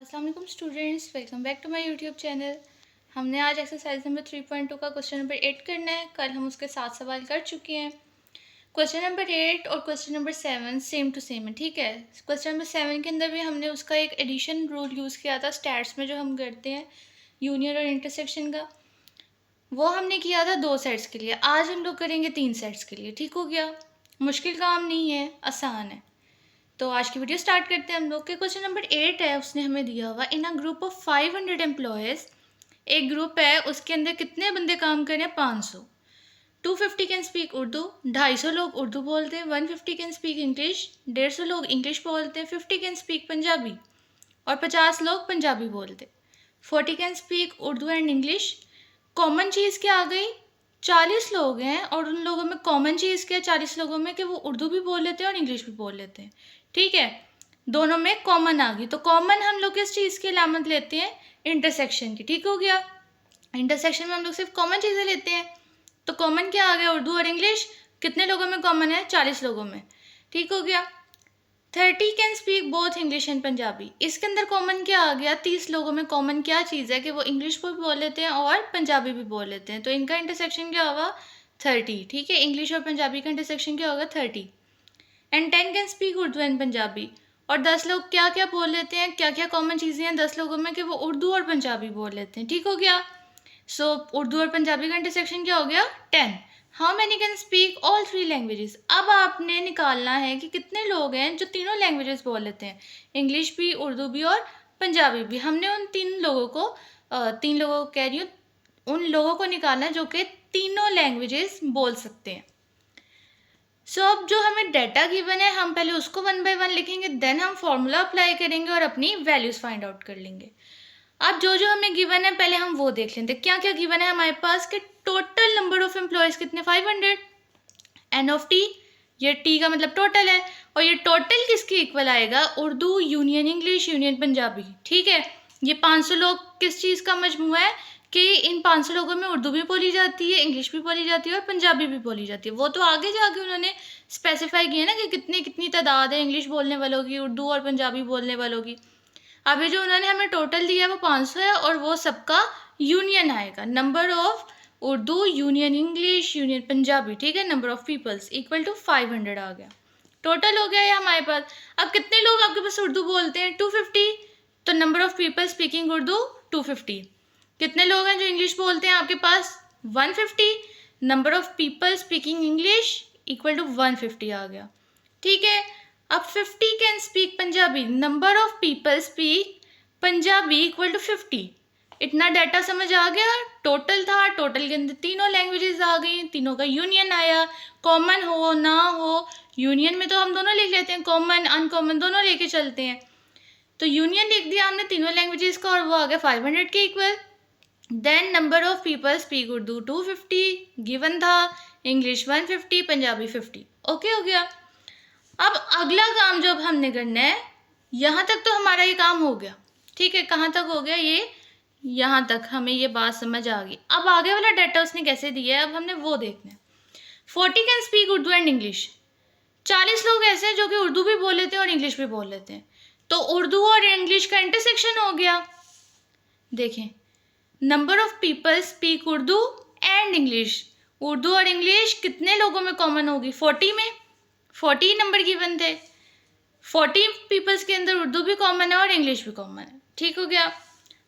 अस्सलाम वालेकुम students, welcome back to my YouTube channel. हमने आज एक्सरसाइज नंबर 3.2 का क्वेश्चन नंबर 8 करना है। कल हम उसके 7 सवाल कर चुके हैं। क्वेश्चन नंबर 8 और question number 7 same to same है, ठीक है। क्वेश्चन नंबर 7 के अंदर भी हमने उसका एक एडिशन रूल यूज़ किया था स्टैट्स में, जो हम करते हैं यूनियन और इंटरसेक्शन का। वो हमने किया था 2 सेट्स के लिए। आज हम लोग करेंगे 3 सेट्स के लिए, ठीक हो गया। मुश्किल काम नहीं है, आसान है। तो आज की वीडियो स्टार्ट करते हैं हम लोग के। क्वेश्चन नंबर 8 है, उसने हमें दिया हुआ इन अ ग्रुप ऑफ 500 एम्प्लॉयज़। एक ग्रुप है, उसके अंदर कितने बंदे काम कर रहे हैं? 500। 250 कैन स्पीक उर्दू, 250 लोग उर्दू बोलते हैं। 150 कैन स्पीक इंग्लिश, 150 लोग इंग्लिश बोलते हैं। 50 कैन स्पीक पंजाबी और 50 लोग पंजाबी बोलते हैं। 40 can speak Urdu and English. Common चीज़ क्या आ गई? 40 लोग हैं और उन लोगों में कॉमन चीज़ क्या है 40 लोगों में? कि वो उर्दू भी बोल लेते हैं और इंग्लिश भी बोल लेते हैं, ठीक है। दोनों में कॉमन आ गई, तो कॉमन हम लोग किस चीज़ की अलामत लेते हैं? इंटरसेक्शन की, ठीक हो गया। इंटरसेक्शन में हम लोग सिर्फ कॉमन चीज़ें लेते हैं। तो कॉमन क्या आ गया? उर्दू और इंग्लिश। कितने लोगों में कॉमन है? 40 लोगों में, ठीक हो गया। 30 can speak both English and Punjabi. इसके अंदर कॉमन क्या आ गया? 30 लोगों में कॉमन क्या चीज़ है? कि वो इंग्लिश भी बोल लेते हैं और पंजाबी भी बोल लेते हैं। तो इनका इंटरसेक्शन क्या होगा? 30, ठीक है। इंग्लिश और पंजाबी का इंटरसेक्शन क्या होगा? 30। And 10 can speak Urdu and Punjabi. और 10 लोग क्या क्या बोल लेते हैं? क्या क्या कॉमन चीज़ें हैं 10 लोगों में? कि वो उर्दू और पंजाबी बोल लेते हैं, ठीक हो गया। सो उर्दू और पंजाबी का इंटरसेक्शन क्या हो गया? 10। How many can speak all 3 languages. अब आपने निकालना है कि कितने लोग हैं जो तीनों लैंग्वेजेस बोल लेते हैं, इंग्लिश भी, उर्दू भी और पंजाबी भी। हमने उन 3 लोगों को कह रही हूँ, उन लोगों को निकालना है जो कि तीनों लैंग्वेजेस बोल सकते हैं। सो अब जो हमें डाटा गिवन है, हम पहले उसको 1 बाय 1 लिखेंगे, देन हम फॉर्मूला अप्लाई करेंगे और अपनी वैल्यूज़ फाइंड आउट कर लेंगे। अब जो जो हमें गिवन है पहले हम वो देख लेते हैं। क्या क्या गिवन है हमारे पास? कि टोटल नंबर ऑफ एम्प्लॉयज़ कितने? 500। एन ऑफ टी, ये टी का मतलब टोटल है। और ये टोटल किसके इक्वल आएगा? Urdu union English union Punjabi, ठीक है। ये 500 लोग किस चीज़ का मजमूआ है? कि इन 500 लोगों में उर्दू भी बोली जाती है, इंग्लिश भी बोली जाती है और पंजाबी भी बोली जाती है। वो तो आगे जाके उन्होंने स्पेसिफाई किया ना कि कितनी कितनी तादाद है इंग्लिश बोलने वालों की, उर्दू और पंजाबी बोलने वालों की। अभी जो उन्होंने हमें टोटल दिया है वो 500 है और वो सबका यूनियन आएगा। Number of Urdu union English union Punjabi, ठीक है। Number of peoples equal to 500 आ गया। टोटल हो गया ये हमारे पास। अब कितने लोग आपके पास उर्दू बोलते हैं? 250। तो number of people speaking Urdu 250। कितने लोग हैं जो इंग्लिश बोलते हैं आपके पास? 150। Number of people speaking English equal to 150 आ गया, ठीक है। अब 50 can speak Punjabi, number of people speak Punjabi equal to 50। इतना डाटा समझ आ गया? टोटल था, टोटल के अंदर तीनों लैंग्वेजेस आ गई, तीनों का यूनियन आया। कॉमन हो ना हो, यूनियन में तो हम दोनों लिख लेते हैं, कॉमन अनकॉमन दोनों लेके चलते हैं। तो यूनियन लिख दिया हमने तीनों लैंग्वेजेस का और वो आ गया 500 के equal. Then number of people speak Urdu 250 given था, इंग्लिश 150, पंजाबी 50। ओके हो गया। अब अगला काम जो अब हमने करना है, यहाँ तक तो हमारा ये काम हो गया, ठीक है। कहाँ तक हो गया ये? यहाँ तक हमें ये बात समझ आ गई। अब आगे वाला डाटा उसने कैसे दिया है, अब हमने वो देखना है। 40 can speak Urdu and English. 40 लोग ऐसे हैं जो कि उर्दू भी बोल लेते हैं और इंग्लिश भी बोल लेते हैं। तो उर्दू और इंग्लिश का इंटरसेक्शन हो गया। देखें, number of people speak Urdu and English. Urdu और इंग्लिश कितने लोगों में कॉमन होगी? 40 में। 40 नंबर गिवन थे। 40 पीपल्स के अंदर उर्दू भी कॉमन है और इंग्लिश भी कॉमन है, ठीक हो गया।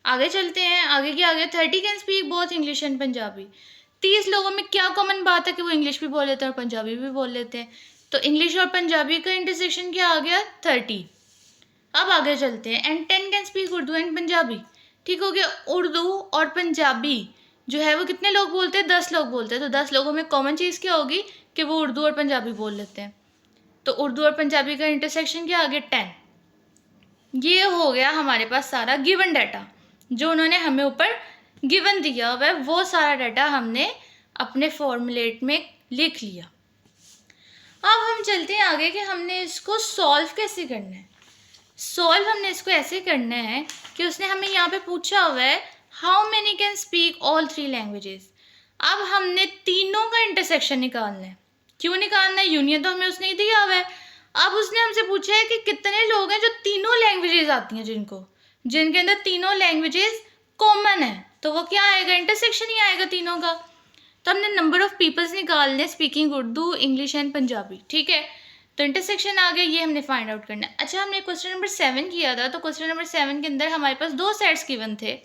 आगे चलते हैं, आगे क्या आ गया? 30 can speak both English and Punjabi. 30 लोगों में क्या कॉमन बात है? कि वो इंग्लिश भी बोल लेते हैं और पंजाबी भी बोल लेते हैं। तो इंग्लिश और पंजाबी का इंटरसेक्शन क्या आ गया? 30। अब आगे चलते हैं। And 10 can speak Urdu and Punjabi, ठीक हो गया। उर्दू और पंजाबी जो है वो कितने लोग बोलते हैं? 10 लोग बोलते हैं। तो 10 लोगों में कॉमन चीज़ क्या होगी? कि वो उर्दू और पंजाबी बोल लेते हैं। तो उर्दू और पंजाबी का इंटरसेक्शन क्या आ गया? 10। ये हो गया हमारे पास सारा गिवन डाटा जो उन्होंने हमें ऊपर गिवन दिया हुआ है, वो सारा डाटा हमने अपने फॉर्मूलेट में लिख लिया। अब हम चलते हैं आगे कि हमने इसको सॉल्व कैसे करना है। सॉल्व हमने इसको ऐसे करना है कि उसने हमें यहाँ पे पूछा हुआ है how many can speak all 3 languages. अब हमने तीनों का इंटरसेक्शन निकालना है। क्यों निकालना है? यूनियन तो हमें उसने ही दिया हुआ है। अब उसने हमसे पूछा है कि कितने लोग हैं जो तीनों लैंग्वेजेस आती हैं जिनको। जिनके अंदर तीनों लैंग्वेजेस कॉमन है, तो वो क्या आएगा, इंटरसेक्शन ही आएगा तीनों का। तो हमने नंबर ऑफ पीपल्स निकालने speaking Urdu, English and Punjabi, ठीक है। तो इंटरसेक्शन आ गया, ये हमने फाइंड आउट करना है। अच्छा, हमने क्वेश्चन नंबर 7 किया था, तो क्वेश्चन नंबर 7 के अंदर हमारे पास दो सेट्स गिवन थे,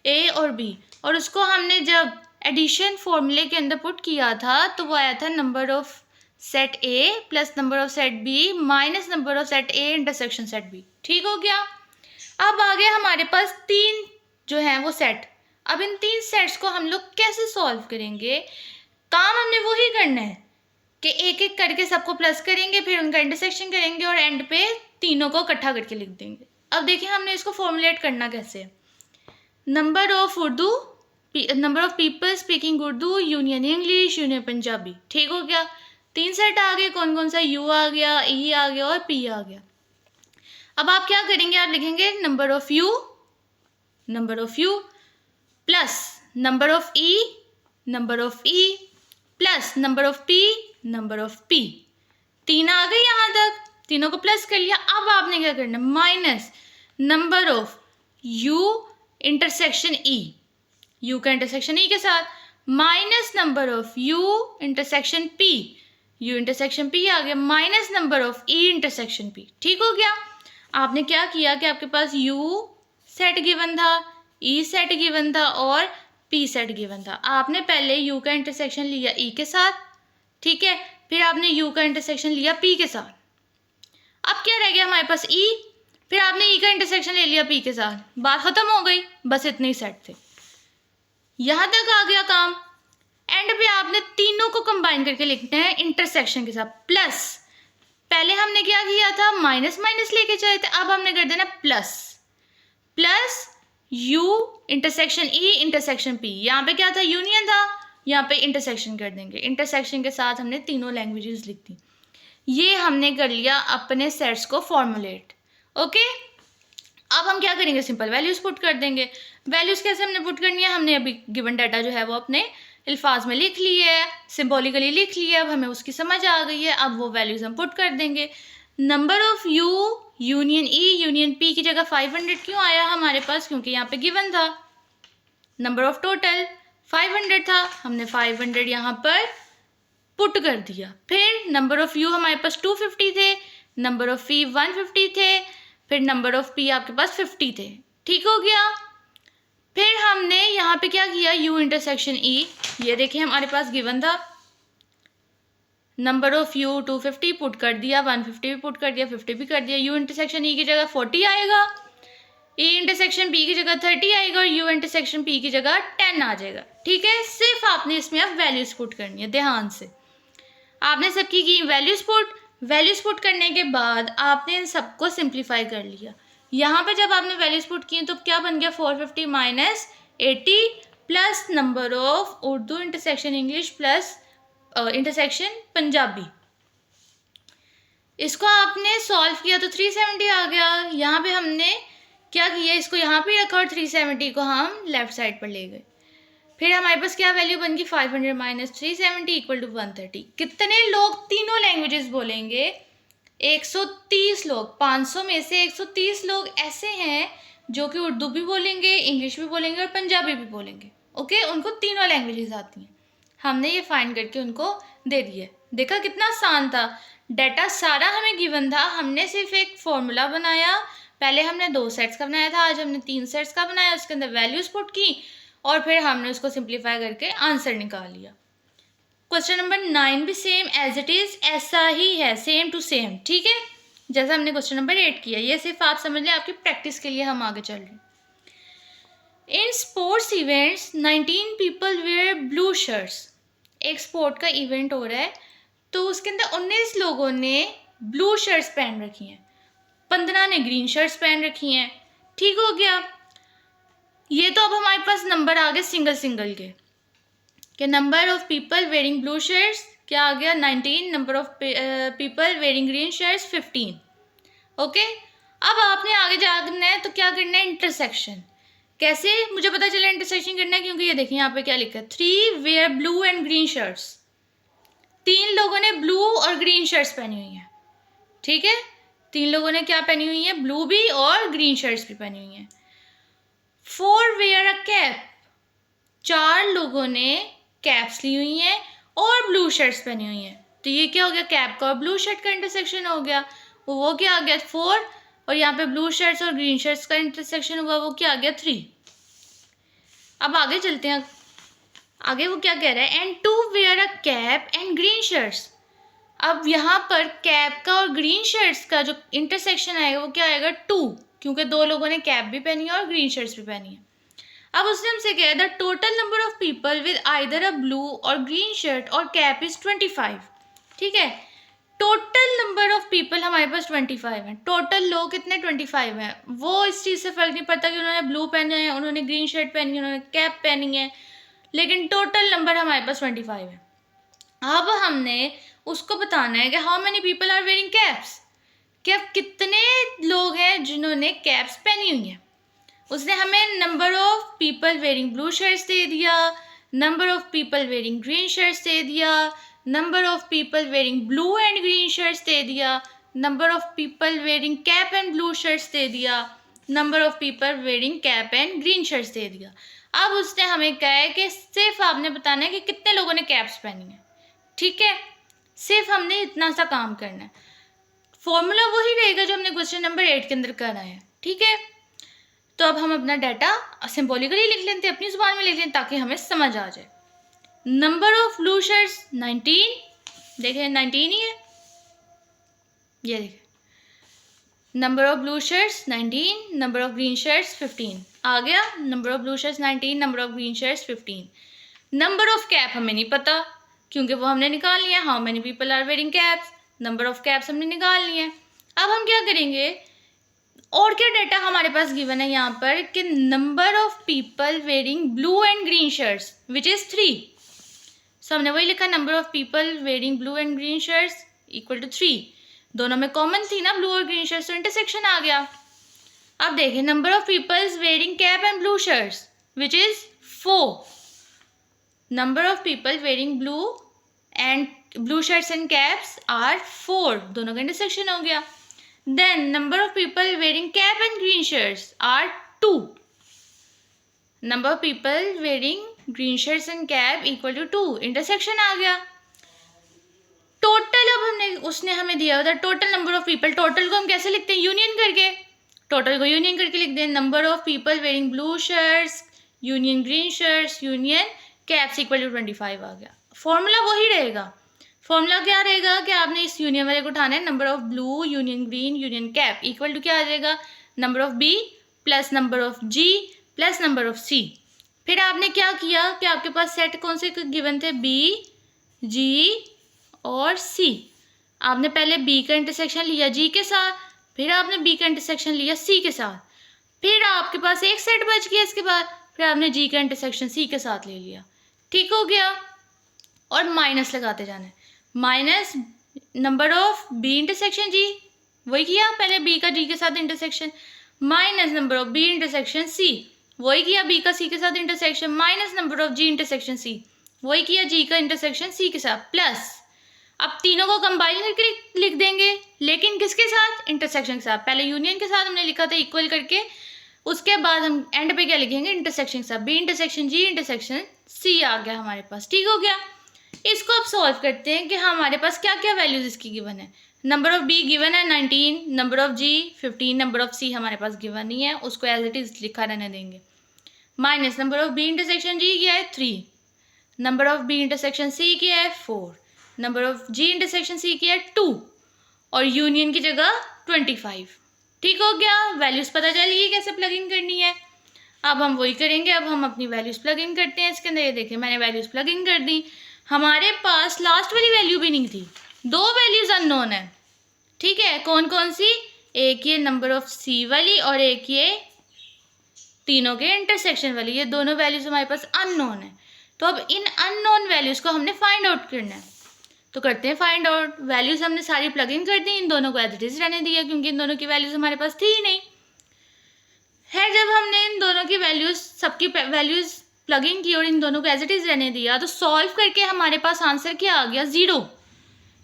ए और बी, और उसको हमने जब एडिशन फॉर्मूले के अंदर पुट किया था तो वो आया था number of set A plus number of set B minus number of set A intersection set B, ठीक हो गया। अब आ गया हमारे पास तीन जो है वो सेट। अब इन तीन सेट्स को हम लोग कैसे सॉल्व करेंगे, काम हमने वही करना है कि एक एक करके सबको प्लस करेंगे, फिर उनका इंटरसेक्शन करेंगे और एंड पे तीनों को इकट्ठा करके लिख देंगे। अब देखिए हमने इसको फॉर्मुलेट करना कैसे है। Number of people speaking Urdu, union English, union Punjabi, ठीक हो गया। तीन सेट आ गए, कौन कौन सा, यू आ गया, ई आ गया और पी आ गया। अब आप क्या करेंगे, आप लिखेंगे number of you plus number of E plus number of P. तीन आ गए यहाँ तक, तीनों को प्लस कर लिया। अब आपने क्या करना, minus number of U intersection E, U का इंटरसेक्शन ई के साथ, minus number of U intersection P, U intersection P आ गया, minus number of E intersection P, ठीक हो गया। आपने क्या किया कि आपके पास यू सेट गिवन था, ई सेट गिवन था और पी सेट गिवन था। आपने पहले यू का इंटरसेक्शन लिया ई के साथ, ठीक है, फिर आपने यू का इंटरसेक्शन लिया पी के साथ। अब क्या रह गया हमारे पास, ई, फिर आपने ई का इंटरसेक्शन ले लिया पी के साथ, बात खत्म हो गई। बस इतने ही सेट थे, यहां तक आ गया काम। एंड पे आपने तीनों को कंबाइन करके लिखना है इंटरसेक्शन के साथ, प्लस पहले हमने क्या किया था, माइनस माइनस लेके चले थे, अब हमने कर देना plus you intersection E intersection P. यहाँ पे क्या था, यूनियन था, यहाँ पे इंटरसेक्शन कर देंगे। इंटरसेक्शन के साथ हमने तीनों लैंग्वेजेस लिख दी। ये हमने कर लिया अपने सेट्स को फॉर्मुलेट, ओके। अब हम क्या करेंगे, सिंपल वैल्यूज पुट कर देंगे। वैल्यूज कैसे हमने पुट करनी है, हमने अभी गिवन डाटा जो है वो अपने अल्फाज में लिख लिए है, सिम्बॉलिकली लिख लिया, अब हमें उसकी समझ आ गई है। अब वो वैल्यूज हम पुट कर देंगे। Number of you union E union P की जगह 500 क्यों आया हमारे पास, क्योंकि यहाँ पे गिवन था। नंबर ऑफ टोटल 500 था, हमने 500 यहाँ पर पुट कर दिया। फिर नंबर ऑफ यू हमारे पास 250 थे, नंबर ऑफ पी 150 थे, फिर नंबर ऑफ पी आपके पास 50 थे, ठीक हो गया। फिर हमने यहाँ पे क्या किया, यू इंटरसेक्शन ई, ये देखिए हमारे पास गिवन था, नंबर ऑफ यू 250 पुट कर दिया, 150 भी पुट कर दिया, 50 भी कर दिया। यू इंटरसेक्शन ई की जगह 40 आएगा, ई इंटरसेक्शन पी की जगह 30 आएगा और यू इंटरसेक्शन पी की जगह 10 आ जाएगा, ठीक है। सिर्फ आपने इसमें अब वैल्यूज पुट करनी है, ध्यान से। आपने सबकी की वैल्यूज पुट करने के बाद आपने इन सबको सिंप्लीफाई कर लिया। यहाँ पे जब आपने वैल्यूज पुट की तो क्या बन गया, 450 minus 80 plus number of Urdu intersection English plus intersection Punjabi. इसको आपने सॉल्व किया तो 370 आ गया। यहाँ पे हमने क्या किया, इसको यहाँ पे रखा और 370 को हम लेफ्ट साइड पर ले गए। फिर हमारे पास क्या वैल्यू बन गई, 500 माइनस 370 इक्वल टू 130। कितने लोग तीनों लैंग्वेजेस बोलेंगे, 130 लोग। 500 में से 130 लोग ऐसे हैं जो कि उर्दू भी बोलेंगे, इंग्लिश भी बोलेंगे और पंजाबी भी बोलेंगे, ओके। उनको तीनों लैंग्वेजेस आती हैं। हमने ये फाइंड करके उनको दे दिया। देखा कितना आसान था, डाटा सारा हमें गिवन था, हमने सिर्फ एक फॉर्मूला बनाया। पहले हमने 2 सेट्स का बनाया था, आज हमने 3 सेट्स का बनाया, उसके अंदर वैल्यूज पुट की और फिर हमने उसको सिंप्लीफाई करके आंसर निकाल लिया। क्वेश्चन नंबर 9 भी सेम एज इट इज ऐसा ही है, सेम टू सेम, ठीक है, जैसा हमने क्वेश्चन नंबर 8 किया। ये सिर्फ आप समझ लें, आपकी प्रैक्टिस के लिए हम आगे चल रहे हैं। In sports events 19 people wear blue shirts. एक स्पोर्ट का इवेंट हो रहा है तो उसके अंदर 19 लोगों ने ब्लू शर्ट्स पहन रखी हैं, 15 ने ग्रीन शर्ट्स पहन रखी हैं, ठीक हो गया। ये तो अब हमारे पास नंबर आ गए सिंगल सिंगल के number of people wearing blue shirts क्या आ गया, 19, number of people wearing green shirts 15, okay. अब आपने आगे जाना है तो क्या करना है, इंटरसेक्शन। कैसे मुझे पता चला इंटरसेक्शन करना है, क्योंकि ये देखिए यहाँ पे क्या लिखा है, 3 wear blue and green shirts. 3 लोगों ने ब्लू और ग्रीन शर्ट्स पहनी हुई हैं, ठीक है। 3 लोगों ने क्या पहनी हुई है, ब्लू भी और ग्रीन शर्ट्स भी पहनी हुई हैं। 4 वेयर अ कैप, 4 लोगों ने कैप्स ली हुई हैं और ब्लू शर्ट्स पहनी हुई हैं। तो ये क्या हो गया, कैप का और ब्लू शर्ट का इंटरसेक्शन हो गया, वो क्या आ गया 4, और यहाँ पे ब्लू शर्ट्स और ग्रीन शर्ट्स का इंटरसेक्शन हुआ, वो क्या आ गया 3। अब आगे चलते हैं, आगे वो क्या कह रहा है, and 2 wear a cap and green shirts. अब यहाँ पर कैप का और ग्रीन शर्ट्स का जो इंटरसेक्शन आएगा वो क्या आएगा 2, क्योंकि 2 लोगों ने कैप भी पहनी है और ग्रीन शर्ट्स भी पहनी है। अब उसने हमसे कहा the total number of people with either a blue और ग्रीन शर्ट और कैप इज 25। ठीक है, टोटल नंबर ऑफ पीपल हमारे पास 25 हैं, टोटल लोग कितने 25 हैं। वो इस चीज़ से फ़र्क नहीं पड़ता कि उन्होंने ब्लू पहने हैं, उन्होंने ग्रीन शर्ट पहनी है, उन्होंने कैप पहनी है, लेकिन टोटल नंबर हमारे पास 25 है। अब हमने उसको बताना है कि how many people are wearing caps, कि अब कितने लोग हैं जिन्होंने कैप्स पहनी हुई हैं। उसने हमें number of people wearing blue shirts दे दिया, number of people wearing green shirts दे दिया, number of people wearing blue and green shirts दे दिया, number of people wearing cap and blue shirts दे दिया, number of people wearing cap and green shirts दे दिया। अब उसने हमें कहा है कि सिर्फ आपने बताना है कि कितने लोगों ने कैप्स पहनी है। ठीक है, सिर्फ हमने इतना सा काम करना है। फॉर्मूला वही रहेगा जो हमने क्वेश्चन नंबर 8 के अंदर करना है। ठीक है, तो अब हम अपना डाटा सिंबॉलिकली लिख लेते हैं, अपनी जुबान में लिख लेते ताकि हमें समझ आ जाए। नंबर ऑफ ब्लू शर्ट्स 19, देखें 19 ही है, ये देखें number of blue shirts 19, number of green shirts 15 आ गया। Number of blue shirts 19, number of green shirts 15। Number of cap हमें नहीं पता क्योंकि वो हमने निकाल लिया, how many people are wearing caps, number of caps हमने निकाल लिए। अब हम क्या करेंगे, और क्या डाटा हमारे पास गिवन है यहाँ पर कि number of people wearing blue and green shirts which is 3। So हमने वही लिखा, number of people wearing blue and green shirts equal to 3। दोनों में कॉमन थी ना ब्लू और ग्रीन शर्ट्स, तो इंटरसेक्शन आ गया। अब देखें number of peoples wearing cap and blue shirts which is 4। Number of people wearing blue shirts and caps are 4, दोनों का इंटरसेक्शन हो गया। Then number of people wearing cap and green shirts are 2. Number of people wearing green shirts and cap equal to 2. Intersection आ गया। Total अब उसने हमें दिया होता total number of people. Total को हम कैसे लिखते हैं, यूनियन करके। टोटल को यूनियन करके लिख दें, number of people wearing blue shirts union green shirts union caps equal to 25 आ गया। फॉर्मूला वही रहेगा। फॉर्मूला क्या रहेगा कि आपने इस यूनियन वाले को उठाना है, number of blue union green union cap equal to क्या आ जाएगा, number of B plus number of G plus number of C. फिर आपने क्या किया कि आपके पास सेट कौन से गिवन थे, बी जी और सी। आपने पहले बी का इंटरसेक्शन लिया जी के साथ, फिर आपने बी का इंटरसेक्शन लिया सी के साथ, फिर आपके पास एक सेट बच गया, इसके बाद फिर आपने जी का इंटरसेक्शन सी के साथ ले लिया। ठीक हो गया, और माइनस लगाते जाना है, minus number of B intersection G, वही किया पहले बी का जी के साथ intersection, minus number of B intersection C, वही किया बी का सी के साथ intersection, minus number of G intersection C, वही किया जी का इंटरसेक्शन सी के साथ, प्लस अब तीनों को कंबाइन करके लिख देंगे, लेकिन किसके साथ, इंटरसेक्शन के साथ। पहले यूनियन के साथ हमने लिखा था इक्वल करके, उसके बाद हम एंड पे क्या लिखेंगे, इंटरसेक्शन के साथ, B intersection G intersection C आ गया हमारे पास। ठीक हो गया, इसको अब सॉल्व करते हैं कि हमारे पास क्या क्या वैल्यूज इसकी गिवन है। नंबर ऑफ बी गिवन है 19, number of G 15, number of C हमारे पास गिवन नहीं है, उसको एज इट इज लिखा रहने देंगे, minus number of B intersection G क्या है 3, number of B intersection C क्या है 4, number of G intersection C क्या है 2, और यूनियन की जगह 25। ठीक हो गया, वैल्यूज पता चली कैसे प्लग इन करनी है। अब हम वही करेंगे, अब हम अपनी वैल्यूज प्लग इन करते हैं इसके अंदर। ये देखिए मैंने वैल्यूज प्लग इन कर दी, हमारे पास लास्ट वाली वैल्यू भी नहीं थी, 2 वैल्यूज अननोन है। ठीक है, कौन कौन सी, एक ये नंबर ऑफ सी वाली और एक ये तीनों के इंटरसेक्शन वाली, ये दोनों वैल्यूज हमारे पास अननोन है। तो अब इन अननोन वैल्यूज को हमने फाइंड आउट करना है, तो करते हैं फाइंड आउट। वैल्यूज हमने सारी प्लग इन कर दी, इन दोनों को एज इट इज रहने दिया क्योंकि इन दोनों की वैल्यूज हमारे पास थी ही नहीं है। जब हमने इन दोनों की वैल्यूज, सबकी वैल्यूज प्लगिंग की और इन दोनों को एज इट इज रहने दिया, तो सॉल्व करके हमारे पास आंसर क्या आ गया, 0।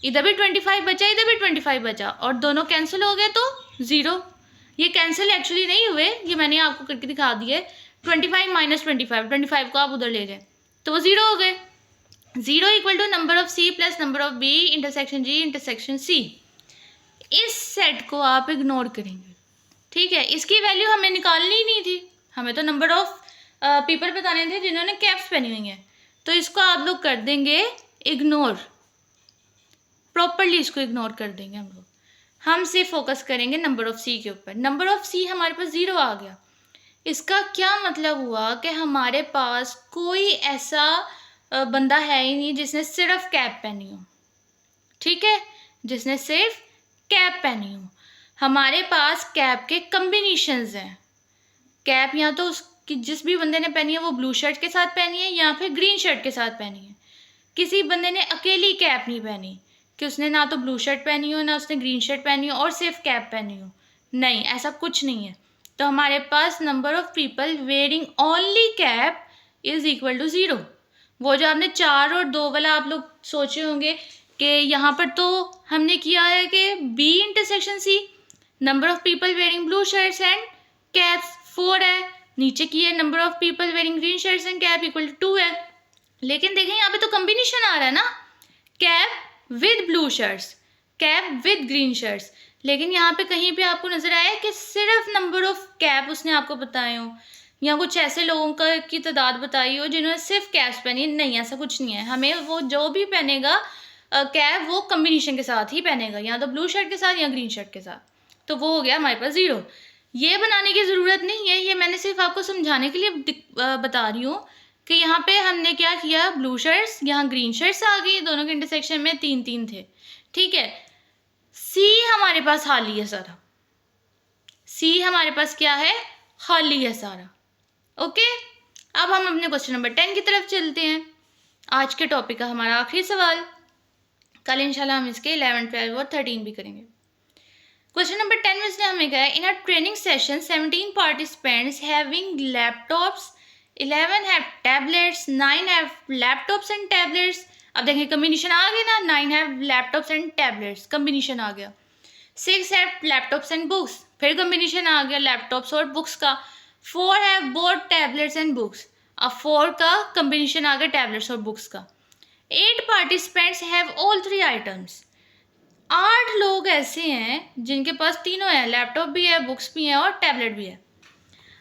इधर भी 25 बचा, इधर भी 25 बचा, और दोनों कैंसिल हो गए तो 0। ये कैंसिल एक्चुअली नहीं हुए, ये मैंने आपको करके दिखा दिए। 25 माइनस 25 को आप उधर ले जाए तो वो 0 हो गए। 0 equal to number of C plus number of B intersection G intersection C. इस सेट को आप इग्नोर करेंगे, ठीक है। इसकी वैल्यू हमें निकालनी ही नहीं थी, हमें तो नंबर ऑफ पीपल बताने थे जिन्होंने कैप्स पहनी हुई हैं। तो इसको आप लोग कर देंगे इग्नोर, प्रॉपरली इसको इग्नोर कर देंगे हम लोग। हम सिर्फ फोकस करेंगे नंबर ऑफ सी के ऊपर। नंबर ऑफ सी हमारे पास 0 आ गया। इसका क्या मतलब हुआ कि हमारे पास कोई ऐसा बंदा है ही नहीं जिसने सिर्फ कैप पहनी हो, ठीक है, जिसने सिर्फ कैप पहनी हो। हमारे पास कैप के कम्बिनेशंस हैं। कैप या तो उसकी जिस भी बंदे ने पहनी है वो ब्लू शर्ट के साथ पहनी है या फिर ग्रीन शर्ट के साथ पहनी है। किसी बंदे ने अकेली कैप नहीं पहनी कि उसने ना तो ब्लू शर्ट पहनी हो ना उसने ग्रीन शर्ट पहनी हो और सिर्फ कैप पहनी हो, नहीं, ऐसा कुछ नहीं है। तो हमारे पास number of people wearing only cap is equal to 0। वो जो आपने 4 और 2 वाला आप लोग सोचे होंगे कि यहाँ पर तो हमने किया है कि B intersection C, number of people wearing blue shirts and caps 4 है, नीचे की है number of people wearing green shirts and cap equal to 2 है। लेकिन देखें यहाँ पे तो कॉम्बिनेशन आ रहा है ना, cap with blue shirts, cap with green shirts. लेकिन यहाँ पे कहीं पे आपको नजर आया कि सिर्फ नंबर ऑफ कैप उसने आपको बताए हो, या कुछ ऐसे लोगों का की तादाद बताई हो जिन्होंने सिर्फ कैप्स पहनी? नहीं, ऐसा कुछ नहीं है। हमें वो जो भी पहनेगा कैप वो कम्बिनेशन के साथ ही पहनेगा, या तो ब्लू शर्ट के साथ या ग्रीन शर्ट के साथ। तो वो हो गया हमारे पास 0। ये बनाने की ज़रूरत नहीं है, ये मैंने सिर्फ आपको समझाने के लिए बता रही हूँ कि यहाँ पे हमने क्या किया, ब्लू शर्ट्स, यहाँ ग्रीन शर्ट्स आ गई, दोनों के इंटरसेक्शन में 3-3 थे, ठीक है। सी हमारे पास खाली है सारा, सी हमारे पास क्या है, खाली है सारा, ओके। अब हम अपने क्वेश्चन नंबर 10 की तरफ चलते हैं। आज के टॉपिक का हमारा आखिरी सवाल, कल इंशाल्लाह हम इसके 11, 12 और 13 भी करेंगे। क्वेश्चन नंबर 10 में इसने हमें कहा है, in a training session 17 participants having laptops, 11 have tablets, 9 have laptops and tablets. अब देखें कम्बिनेशन आ गया ना, 9 have laptops and tablets, combination आ गया। 6 हैव लैपटॉप्स एंड बुक्स, फिर कम्बिनेशन आ गया लैपटॉप्स और बुक्स का। 4 have both tablets and books, अब 4 का कम्बिनेशन आ गया टैबलेट्स और बुक्स का। 8 पार्टिसिपेंट्स हैव ऑल 3 आइटम्स, 8 लोग ऐसे हैं जिनके पास तीनों है, लैपटॉप भी है, बुक्स भी है और टैबलेट भी है।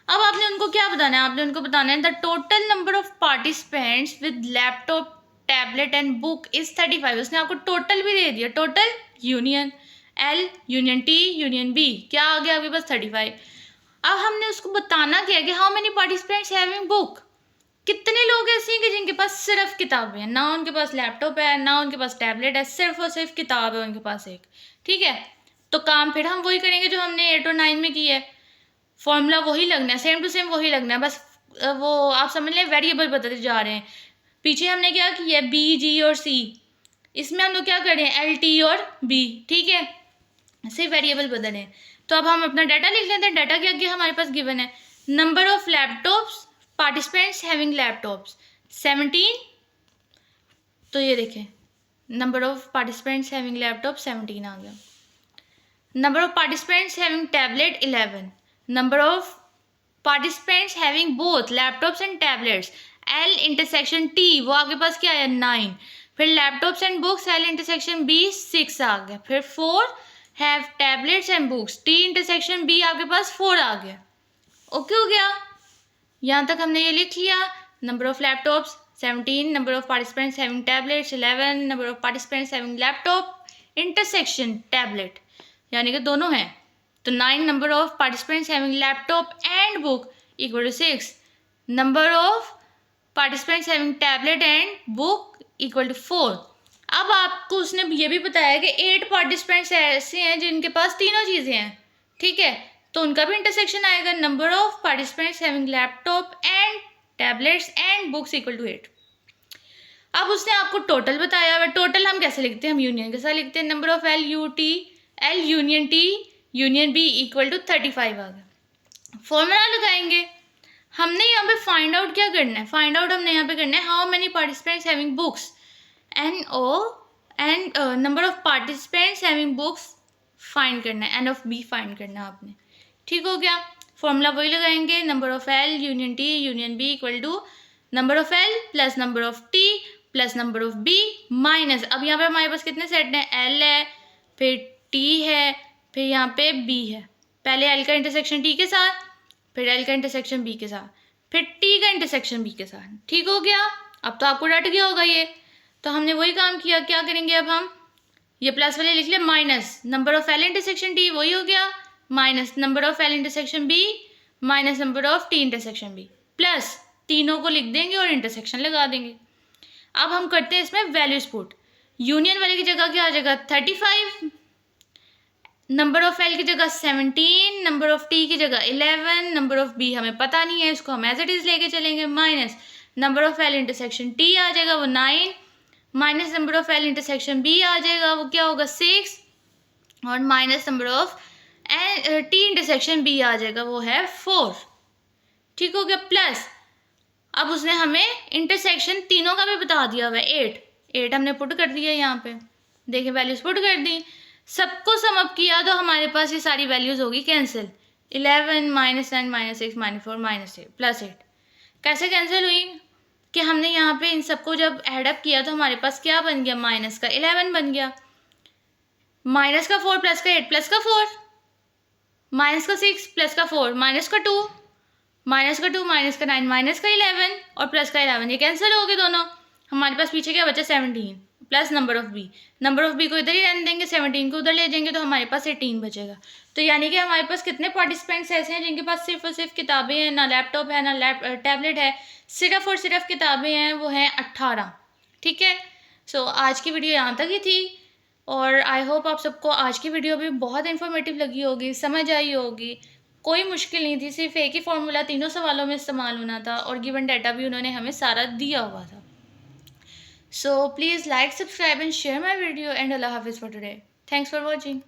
अब आपने उनको क्या बताना है, आपने उनको बताना है the total number of participants with laptop tablet and book is 35। उसने आपको टोटल भी दे दिया, total union L union T union B, क्या आ गया आपके पास 35। अब हमने उसको बताना क्या है कि how many participants having book, कितने लोग ऐसे हैं कि जिनके पास सिर्फ किताबें हैं, ना उनके पास लैपटॉप है ना उनके पास टैबलेट है, सिर्फ और सिर्फ किताब है उनके पास एक, ठीक है। तो काम फिर हम वही करेंगे जो हमने 8 और 9 में किया है, फॉर्मूला वही लगना है, सेम टू सेम वही लगना है, बस वो आप समझ लें वेरिएबल बदलते जा रहे हैं। पीछे हमने क्या किया है, बी जी और सी, इसमें हम लोग क्या कर रहे हैं, एल टी और बी, ठीक है, सिर्फ वेरिएबल बदल हैं। तो अब हम अपना डाटा लिख लेते हैं। डाटा क्या क्या हमारे पास गिवन है, number of laptops, participants having laptops 17, तो ये देखें number of participants having laptop 17 आ गया। Number of participants having tablet 11, number of participants having both laptops and tablets L intersection T, वो आपके पास क्या है 9, फिर laptops and books L intersection B 6 आ गया, फिर 4 have tablets and books T intersection B आपके पास 4 आ गया, ओके हो गया। यहाँ तक हमने ये लिख लिया, number of laptops 17, number of participants having tablets 11, number of participants having laptop intersection tablet यानी कि दोनों हैं, तो 9 number of participants having laptop and book equal to 6, number of participants having tablet and book equal to 4। अब आपको उसने ये भी बताया कि 8 पार्टिसिपेंट्स ऐसे हैं जिनके पास तीनों चीज़ें हैं, ठीक है, तो उनका भी इंटरसेक्शन आएगा, number of participants having laptop and tablets and books equal to 8। अब उसने आपको टोटल बताया हुआ, टोटल हम कैसे लिखते हैं, हम यूनियन के साथ लिखते हैं, number of L union T union B equal to 35 आ गया। फॉर्मूला लगाएंगे, हमने यहाँ पे फाइंड आउट क्या करना है, फाइंड आउट हमने यहाँ पे करना है how many participants having books, NO and number of participants having books find करना है, एन ऑफ बी फाइंड करना है आपने। ठीक हो गया। फॉर्मूला वही लगाएंगे, number of L union T union B equal to number of L plus number of T plus number of B minus, अब यहाँ पे हमारे पास कितने सेट हैं, एल है, फिर टी है, फिर यहाँ पे बी है। पहले एल का इंटरसेक्शन टी के साथ, फिर एल का इंटरसेक्शन बी के साथ, फिर टी का इंटरसेक्शन बी के साथ। ठीक हो गया। अब तो आपको रट गया होगा ये। तो हमने वही काम किया, क्या करेंगे अब हम, ये प्लस वाले लिख ले, minus number of L intersection T वही हो गया, minus number of L intersection B minus number of T intersection B, plus तीनों को लिख देंगे और इंटरसेक्शन लगा देंगे। अब हम करते हैं इसमें वैल्यूज पुट। यूनियन वाले की जगह क्या आ जाएगा 35, नंबर ऑफ एल की जगह 17, नंबर ऑफ टी की जगह 11, नंबर ऑफ बी हमें पता नहीं है, इसको हम एज इट इज लेके चलेंगे, minus number of L intersection T आ जाएगा वो 9, minus number of L intersection B आ जाएगा वो क्या होगा 6, और minus number of T intersection B आ जाएगा वो है 4। ठीक हो गया। प्लस अब उसने हमें इंटरसेक्शन तीनों का भी बता दिया हुआ है 8 हमने पुट कर दिया यहाँ पे, देखिए वैल्यूज पुट कर दी, सबको सम अप किया तो हमारे पास ये सारी वैल्यूज होगी cancel, 11 minus 9 minus 6 minus 4 minus 8 plus 8। कैसे कैंसिल हुई कि हमने यहाँ पे इन सबको जब एडअप किया तो हमारे पास क्या बन गया, माइनस का 11 बन गया, माइनस का 4 प्लस का 8 प्लस का 4, माइनस का 6 प्लस का 4 माइनस का 2, माइनस का 2 माइनस का 9 माइनस का 11 और प्लस का 11, ये कैंसिल हो गए दोनों। हमारे पास पीछे क्या बचा 17 plus number of B, number of B को इधर ही रहने देंगे, 17 को उधर ले जाएंगे तो हमारे पास 18 बचेगा। तो यानी कि हमारे पास कितने पार्टिसिपेंट्स ऐसे हैं जिनके पास सिर्फ और सिर्फ किताबें हैं, ना लैपटॉप है ना टैबलेट है, सिर्फ और सिर्फ किताबें हैं, वो हैं 18। ठीक है। सो आज की वीडियो यहाँ तक ही थी और आई होप आप सबको आज की वीडियो भी बहुत इन्फॉर्मेटिव लगी होगी, समझ आई होगी। कोई मुश्किल नहीं थी, सिर्फ एक ही फॉर्मूला तीनों सवालों में इस्तेमाल होना था और गिवन डाटा भी उन्होंने हमें सारा दिया हुआ था। So please like, subscribe and share my video, and Allah Hafiz for today. Thanks for watching.